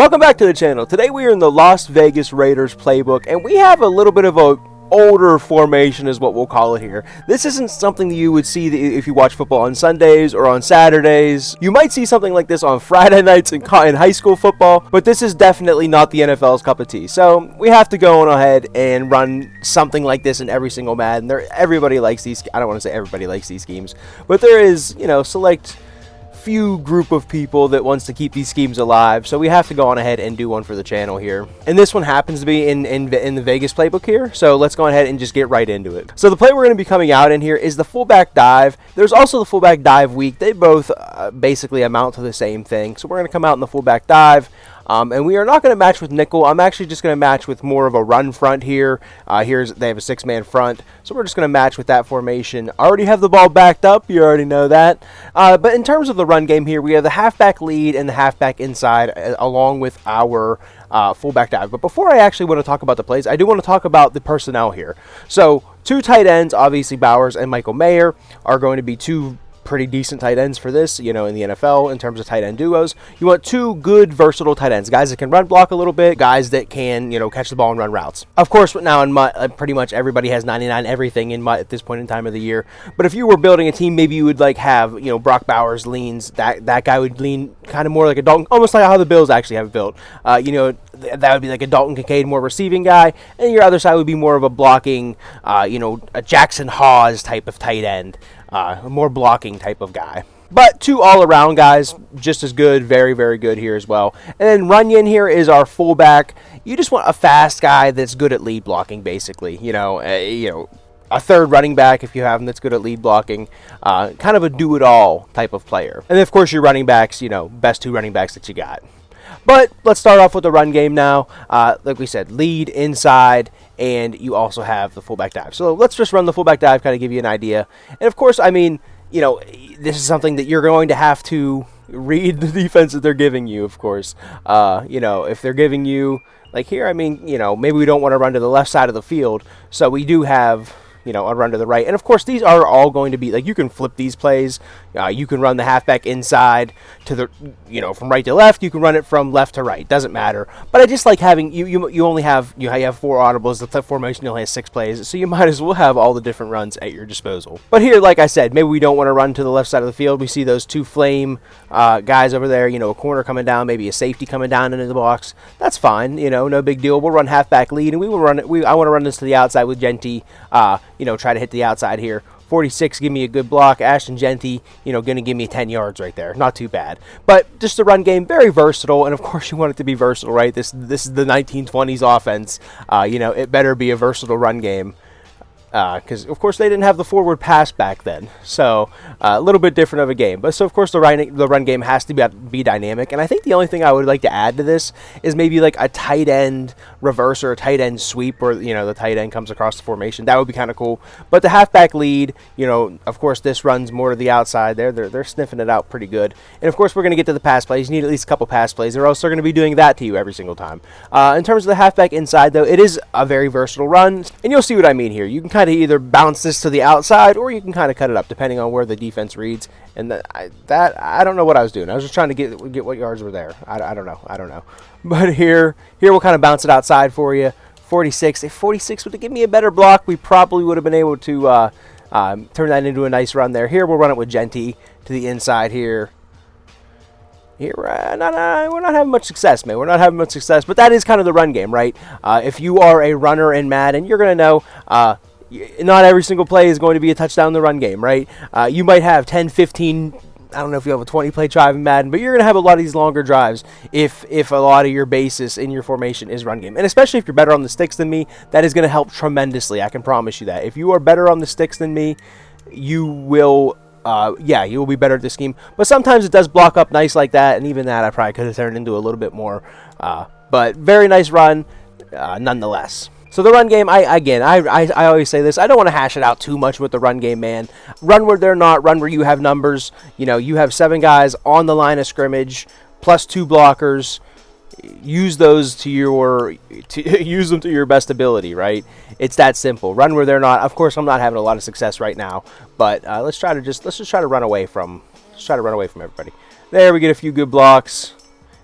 Welcome back to the channel. Today we are in the Las Vegas Raiders playbook, and we have a little bit of a older formation is what we'll call it here. This isn't something that you would see if you watch football on Sundays or on Saturdays. You might see something like this on Friday nights in high school football, but this is definitely not the NFL's cup of tea. So we have to go on ahead and run something like this in every single Madden. Everybody likes these. I don't want to say everybody likes these schemes, but there is, select few group of people that wants to keep these schemes alive, so we have to go on ahead and do one for the channel here. And this one happens to be in the Vegas playbook here, so let's go ahead and just get right into it. So the play we're going to be coming out in here is the fullback dive. There's also the fullback dive weak. They both basically amount to the same thing. So we're going to come out in the fullback dive. And we are not going to match with nickel. I'm actually just going to match with more of a run front here. They have a 6-man front, so we're just going to match with that formation. I already have the ball backed up. You already know that. But in terms of the run game here, we have the halfback lead and the halfback inside along with our fullback dive. But before I actually want to talk about the plays, I do want to talk about the personnel here. So 2 tight ends, obviously Bowers and Michael Mayer, are going to be 2 pretty decent tight ends for this, in the NFL in terms of tight end duos. You want 2 good, versatile tight ends, guys that can run block a little bit, guys that can, catch the ball and run routes. Of course, now in pretty much everybody has 99 everything in at this point in time of the year. But if you were building a team, maybe you would have, Brock Bowers leans. That guy would lean kind of more like a Dalton, almost like how the Bills actually have it built. That would be like a Dalton Kincaid, more receiving guy, and your other side would be more of a blocking, a Jackson Hawes type of tight end. A more blocking type of guy. But 2 all-around guys, just as good, very, very good here as well. And then Runyon here is our fullback. You just want a fast guy that's good at lead blocking, basically. A third running back, if you have him, that's good at lead blocking. Kind of a do-it-all type of player. And then, of course, your running backs, best 2 running backs that you got. But let's start off with the run game now. Like we said, lead, inside, and you also have the fullback dive. So let's just run the fullback dive, kind of give you an idea. And of course, this is something that you're going to have to read the defense that they're giving you, of course. If they're giving you, like here, maybe we don't want to run to the left side of the field. So we do have, a run to the right. And of course, these are all going to be, you can flip these plays. You can run the halfback inside to the, from right to left. You can run it from left to right. Doesn't matter. But I just like having, you only have, you have 4 audibles. The formation only has 6 plays. So you might as well have all the different runs at your disposal. But here, like I said, maybe we don't want to run to the left side of the field. We see those 2 flame guys over there, a corner coming down, maybe a safety coming down into the box. That's fine. No big deal. We'll run halfback lead, and we will run it. I want to run this to the outside with Genty, try to hit the outside here. 46, give me a good block. Ashton Genty, going to give me 10 yards right there. Not too bad. But just the run game, very versatile. And, of course, you want it to be versatile, right? This is the 1920s offense. It better be a versatile run game. Because, of course, they didn't have the forward pass back then. So, a little bit different of a game. But, so, of course, the run game has to be dynamic. And I think the only thing I would like to add to this is maybe like a tight end reverse or a tight end sweep where, the tight end comes across the formation. That would be kind of cool. But the halfback lead, of course, this runs more to the outside there. They're sniffing it out pretty good. And, of course, we're going to get to the pass plays. You need at least a couple pass plays, or else they're going to be doing that to you every single time. In terms of the halfback inside, though, it is a very versatile run. And you'll see what I mean here. You can kind of either bounce this to the outside, or you can kind of cut it up depending on where the defense reads. And I don't know what I was doing. I was just trying to get what yards were there. I don't know. But here we'll kind of bounce it outside for you. 46. If 46 would have given me a better block, we probably would have been able to turn that into a nice run there. Here we'll run it with Genty to the inside here. Here, we're not having much success, man. We're not having much success, but that is kind of the run game, right? If you are a runner in Madden, you're going to know not every single play is going to be a touchdown in the run game, right? You might have 10, 15, I don't know if you have a 20-play drive in Madden, but you're going to have a lot of these longer drives if a lot of your basis in your formation is run game. And especially if you're better on the sticks than me, that is going to help tremendously. I can promise you that. If you are better on the sticks than me, you will... you will be better at this scheme. But sometimes it does block up nice like that, and even that I probably could have turned into a little bit more. But very nice run, nonetheless. So the run game, I always say this. I don't want to hash it out too much with the run game, man. Run where they're not. Run where you have numbers. You have 7 guys on the line of scrimmage, plus 2 blockers. Use those to use them to your best ability, right? It's that simple. Run where they're not. Of course, I'm not having a lot of success right now, but let's try to run away from everybody. There we get a few good blocks.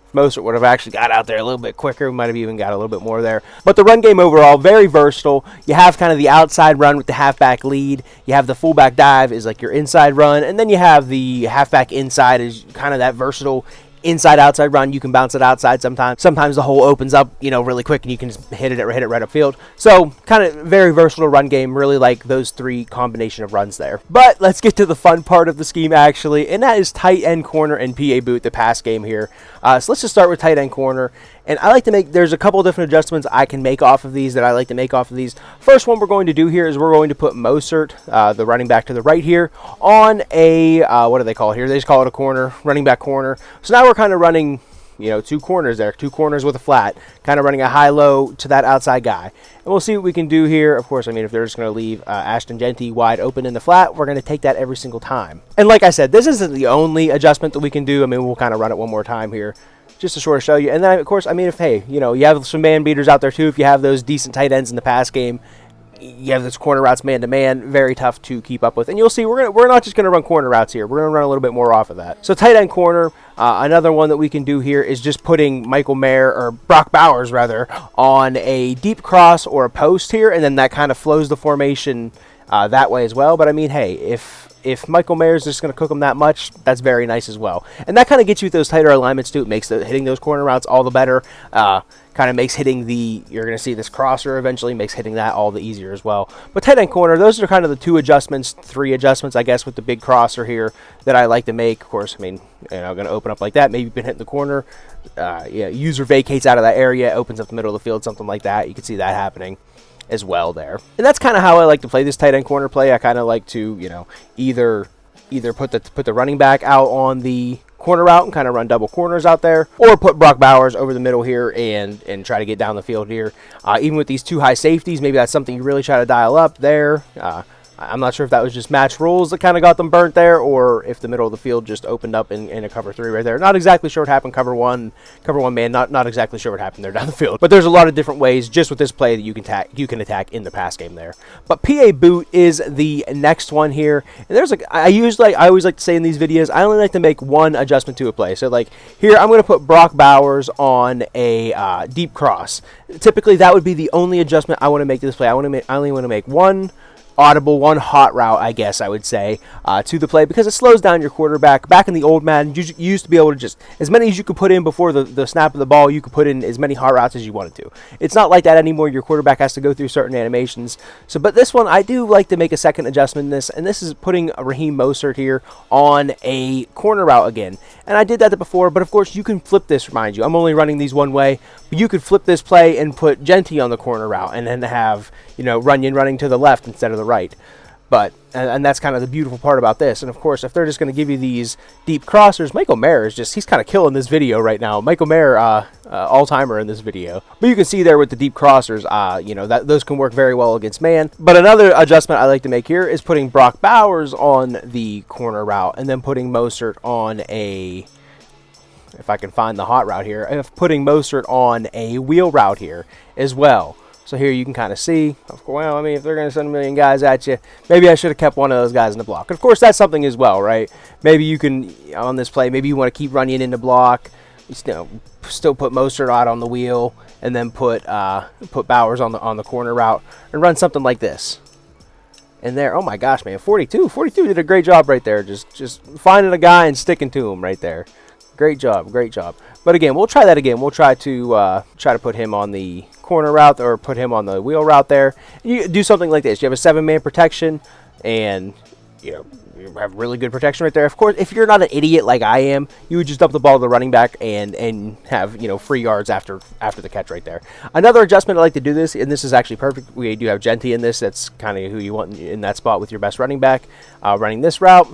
If Mostert would have actually got out there a little bit quicker. We might have even got a little bit more there. But the run game overall, very versatile. You have kind of the outside run with the halfback lead. You have the fullback dive is like your inside run. And then you have the halfback inside is kind of that versatile inside outside run. You can bounce it outside sometimes the hole opens up, you know, really quick, and you can just hit it right upfield. So kind of very versatile run game. Really like those three combination of runs there. But let's get to the fun part of the scheme actually, and that is tight end corner and PA boot, the pass game here. So let's just start with tight end corner. And I like to make, there's a couple different adjustments I can make off of these that I like to make off of these. First one we're going to do here is we're going to put Mostert, the running back to the right here, on a, what do they call it here? They just call it a corner, running back corner. So now we're kind of running, you know, two corners there, two corners with a flat, kind of running a high-low to that outside guy. And we'll see what we can do here. Of course, I mean, if they're just going to leave Ashton Jeanty wide open in the flat, we're going to take that every single time. And like I said, this isn't the only adjustment that we can do. I mean, we'll kind of run it one more time here, just to sort of show you. And then, of course, I mean, if, hey, you know, you have some man beaters out there, too. If you have those decent tight ends in the pass game, you have those corner routes man-to-man, very tough to keep up with. And you'll see we're not just going to run corner routes here. We're going to run a little bit more off of that. So tight end corner, another one that we can do here is just putting Michael Mayer, or Brock Bowers, rather, on a deep cross or a post here, and then that kind of flows the formation that way as well. But, I mean, hey, if Michael Mayer's just going to cook them that much, that's very nice as well. And that kind of gets you those tighter alignments, too. It makes hitting those corner routes all the better. Kind of makes hitting you're going to see this crosser eventually, makes hitting that all the easier as well. But tight end corner, those are kind of the three adjustments, I guess, with the big crosser here that I like to make. Of course, I mean, you know, going to open up like that. Maybe you've been hitting the corner. Yeah, user vacates out of that area, opens up the middle of the field, something like that. You can see that happening as well there. And that's kind of how I like to play this tight end corner play. I kind of like to, you know, either put the running back out on the corner route and kind of run double corners out there, or put Brock Bowers over the middle here and try to get down the field here. Even with these two high safeties, maybe that's something you really try to dial up there. I'm not sure if that was just match rules that kind of got them burnt there, or if the middle of the field just opened up in a cover 3 right there. Not exactly sure what happened. Cover one man. Not exactly sure what happened there down the field. But there's a lot of different ways just with this play that you can attack in the pass game there. But PA boot is the next one here. And there's I always like to say in these videos, I only like to make one adjustment to a play. So like here, I'm going to put Brock Bowers on a deep cross. Typically, that would be the only adjustment I want to make to this play. I only want to make one audible, one hot route, I guess I would say, to the play, because it slows down your quarterback. Back in the old Madden, you used to be able to just, as many as you could put in before the snap of the ball, you could put in as many hot routes as you wanted to. It's not like that anymore. Your quarterback has to go through certain animations. So, but this one, I do like to make a second adjustment in this, and this is putting Raheem Mostert here on a corner route again. And I did that before, but of course, you can flip this, mind you. I'm only running these one way, but you could flip this play and put Jeanty on the corner route, and then have, you know, Runyon running to the left instead of the right. But, and that's kind of the beautiful part about this. And of course, if they're just going to give you these deep crossers, Michael Mayer is just, he's kind of killing this video right now. Michael Mayer, all-timer in this video. But you can see there with the deep crossers, you know, those can work very well against man. But another adjustment I like to make here is putting Brock Bowers on the corner route, and then putting Mostert on a, if I can find the hot route here, putting Mostert on a wheel route here as well. So here you can kind of see, well, I mean, if they're going to send a million guys at you, maybe I should have kept one of those guys in the block. And of course, that's something as well, right? Maybe you can, on this play, maybe you want to keep Runyon in the block, still put Mostert out on the wheel, and then put Bowers on the corner route, and run something like this. And there, oh my gosh, man, 42 did a great job right there, just finding a guy and sticking to him right there. Great job, great job. But again, we'll try that again. We'll try to put him on the corner route, or put him on the wheel route there. You do something like this. You have a 7-man protection, and you know, you have really good protection right there. Of course, if you're not an idiot like I am, you would just dump the ball to the running back and have, you know, free yards after the catch right there. Another adjustment I like to do this, and this is actually perfect. We do have Jeanty in this. That's kind of who you want in that spot with your best running back running this route.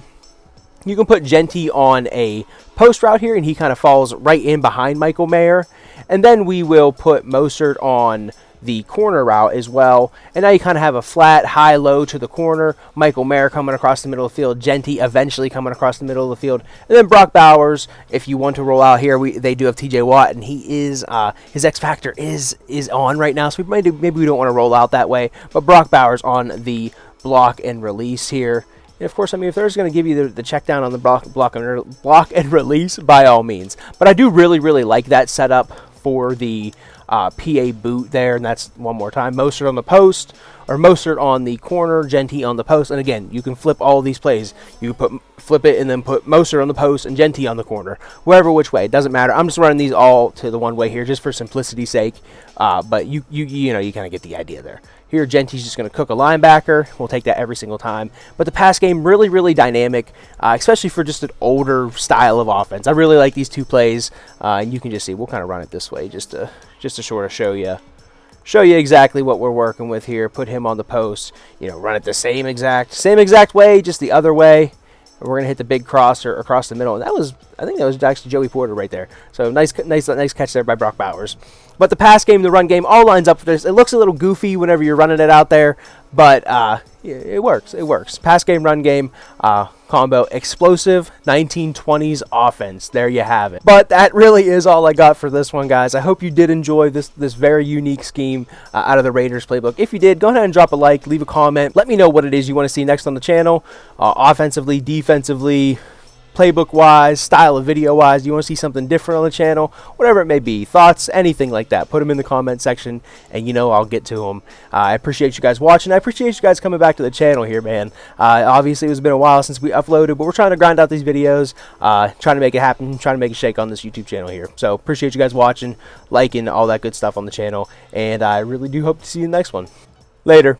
You can put Jeanty on a post route here, and he kind of falls right in behind Michael Mayer. And then we will put Mostert on the corner route as well. And now you kind of have a flat, high-low to the corner. Michael Mayer coming across the middle of the field. Jeanty eventually coming across the middle of the field. And then Brock Bowers, if you want to roll out here, they do have TJ Watt, and he is his X factor is on right now. So maybe we don't want to roll out that way. But Brock Bowers on the block and release here. And of course, I mean, if they're just going to give you the check down on the block and release, by all means. But I do really, really like that setup for the PA boot there, and that's one more time. Mostert on the post, or Mostert on the corner, Genty on the post. And again, you can flip all of these plays. You flip it and then put Mostert on the post and Genty on the corner. Wherever which way, it doesn't matter. I'm just running these all to the one way here just for simplicity's sake. But you know, you kind of get the idea there. Here, Genty's just going to cook a linebacker. We'll take that every single time. But the pass game, really, really dynamic, especially for just an older style of offense. I really like these two plays, and you can just see, we'll kind of run it this way just to sort of show you exactly what we're working with here. Put him on the post, you know, run it the same exact way, just the other way. And we're going to hit the big crosser across the middle. And I think that was actually Joey Porter right there. So nice catch there by Brock Bowers. But the pass game, the run game, all lines up for this. It looks a little goofy whenever you're running it out there, but it works. It works. Pass game, run game, combo, explosive 1920s offense. There you have it. But that really is all I got for this one, guys. I hope you did enjoy this very unique scheme out of the Raiders playbook. If you did, go ahead and drop a like, leave a comment. Let me know what it is you want to see next on the channel, offensively, defensively, playbook-wise, style of video-wise. You want to see something different on the channel, whatever it may be, thoughts, anything like that, put them in the comment section, and you know I'll get to them. I appreciate you guys watching. I appreciate you guys coming back to the channel here, man. Obviously, it's been a while since we uploaded, but we're trying to grind out these videos, trying to make it happen, trying to make it shake on this YouTube channel here. So, appreciate you guys watching, liking, all that good stuff on the channel, and I really do hope to see you in the next one. Later.